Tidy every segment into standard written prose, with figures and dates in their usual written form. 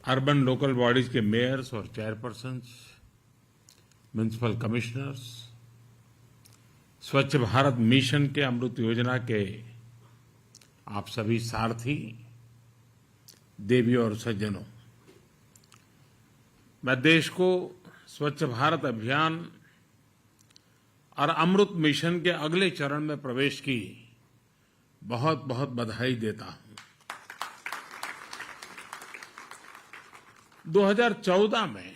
Urban local bodies के Myers और chairpersons, municipal commissioners, स्वच्छ भारत मिशन के अमृत योजना के आप सभी सारथी, देवियों और सज्जनों, मैं देश को स्वच्छ भारत अभियान और अमृत मिशन के अगले चरण में प्रवेश की बहुत बहुत बधाई देता हूं। 2014 में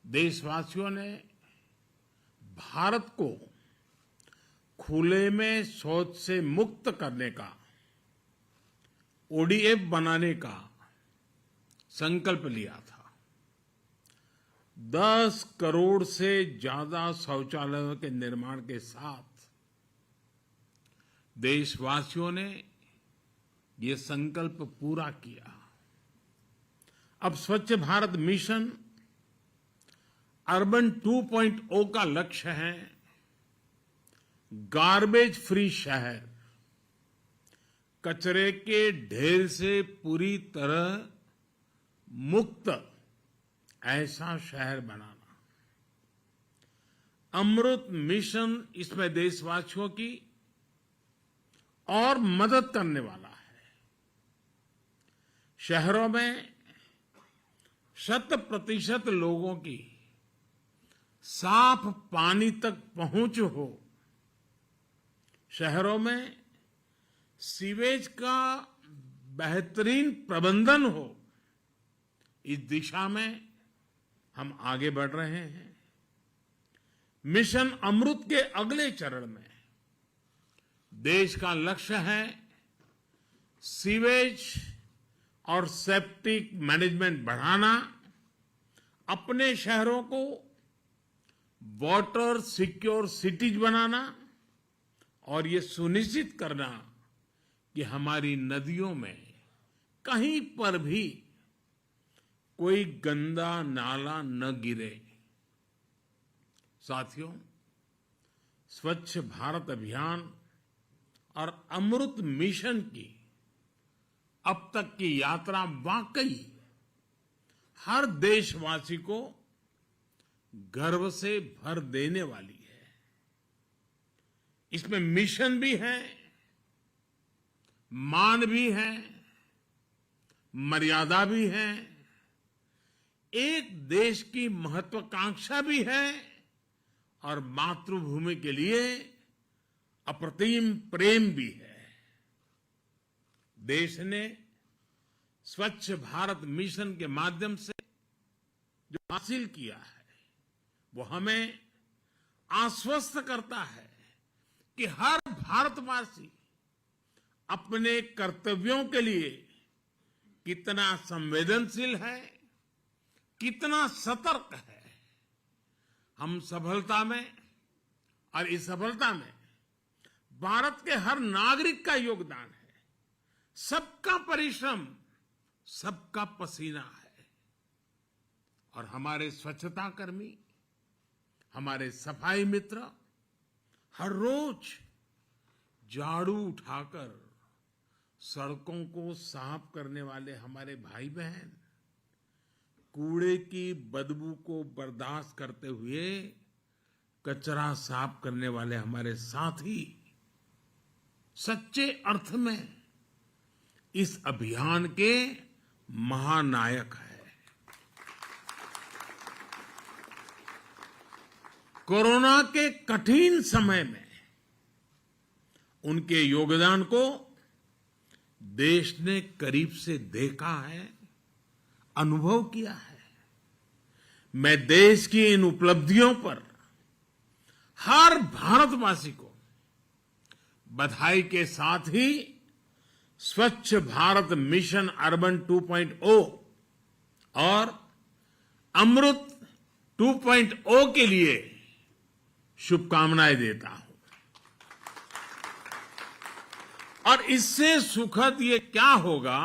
देशवासियों ने भारत को खुले में शौच से मुक्त करने का, ओडीएफ बनाने का संकल्प लिया था। 10 करोड़ से ज्यादा शौचालयों के निर्माण के साथ देशवासियों ने ये संकल्प पूरा किया। अब स्वच्छ भारत मिशन अर्बन 2.0 का लक्ष्य है गार्बेज फ्री शहर, कचरे के ढेर से पूरी तरह मुक्त ऐसा शहर बनाना। अमृत मिशन इसमें देशवासियों की और मदद करने वाला है। शहरों में 100% लोगों की साफ पानी तक पहुंच हो, शहरों में सीवेज का बेहतरीन प्रबंधन हो, इस दिशा में हम आगे बढ़ रहे हैं। मिशन अमृत के अगले चरण में देश का लक्ष्य है सीवेज और सेप्टिक मैनेजमेंट बढ़ाना, अपने शहरों को वाटर सिक्योर सिटीज बनाना और ये सुनिश्चित करना कि हमारी नदियों में कहीं पर भी कोई गंदा नाला न गिरे। साथियों, स्वच्छ भारत अभियान और अमृत मिशन की अब तक की यात्रा वाकई हर देशवासी को गर्व से भर देने वाली है। इसमें मिशन भी है, मान भी है, मर्यादा भी है, एक देश की महत्वाकांक्षा भी है और मातृभूमि के लिए अप्रतिम प्रेम भी है। देश ने स्वच्छ भारत मिशन के माध्यम से जो हासिल किया है वो हमें आश्वस्त करता है कि हर भारतवासी अपने कर्तव्यों के लिए कितना संवेदनशील है, कितना सतर्क है। हम सफलता में और इस सफलता में भारत के हर नागरिक का योगदान है, सबका परिश्रम, सबका पसीना है। और हमारे स्वच्छता कर्मी, हमारे सफाई मित्र हर रोज झाड़ू उठाकर सड़कों को साफ करने वाले हमारे भाई बहन, कूड़े की बदबू को बर्दाश्त करते हुए कचरा साफ करने वाले हमारे साथी सच्चे अर्थ में इस अभियान के महानायक है। कोरोना के कठिन समय में उनके योगदान को देश ने करीब से देखा है, अनुभव किया है। मैं देश की इन उपलब्धियों पर हर भारतवासी को बधाई के साथ ही स्वच्छ भारत मिशन अर्बन 2.0 और अमृत 2.0 के लिए शुभकामनाएं देता हूं। और इससे सुखद ये क्या होगा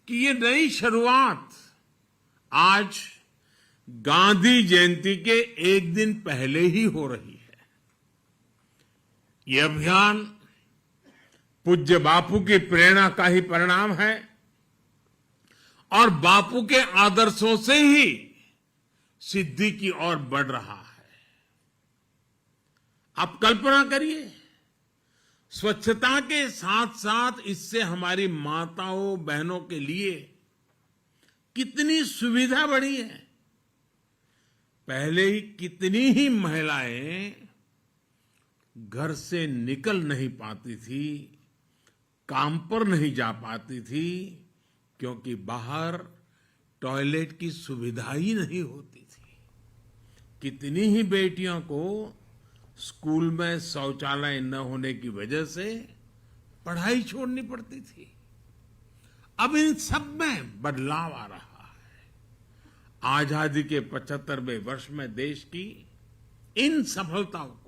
कि ये नई शुरुआत आज गांधी जयंती के एक दिन पहले ही हो रही है। ये अभियान पूज्य बापू की प्रेरणा का ही परिणाम है और बापू के आदर्शों से ही सिद्धि की ओर बढ़ रहा है। आप कल्पना करिए, स्वच्छता के साथ साथ इससे हमारी माताओं बहनों के लिए कितनी सुविधा बढ़ी है। पहले ही कितनी ही महिलाएं घर से निकल नहीं पाती थी, काम पर नहीं जा पाती थी, क्योंकि बाहर टॉयलेट की सुविधा ही नहीं होती थी। कितनी ही बेटियों को स्कूल में शौचालय न होने की वजह से पढ़ाई छोड़नी पड़ती थी। अब इन सब में बदलाव आ रहा है। आजादी के 75वें वर्ष में देश की इन सफलताओं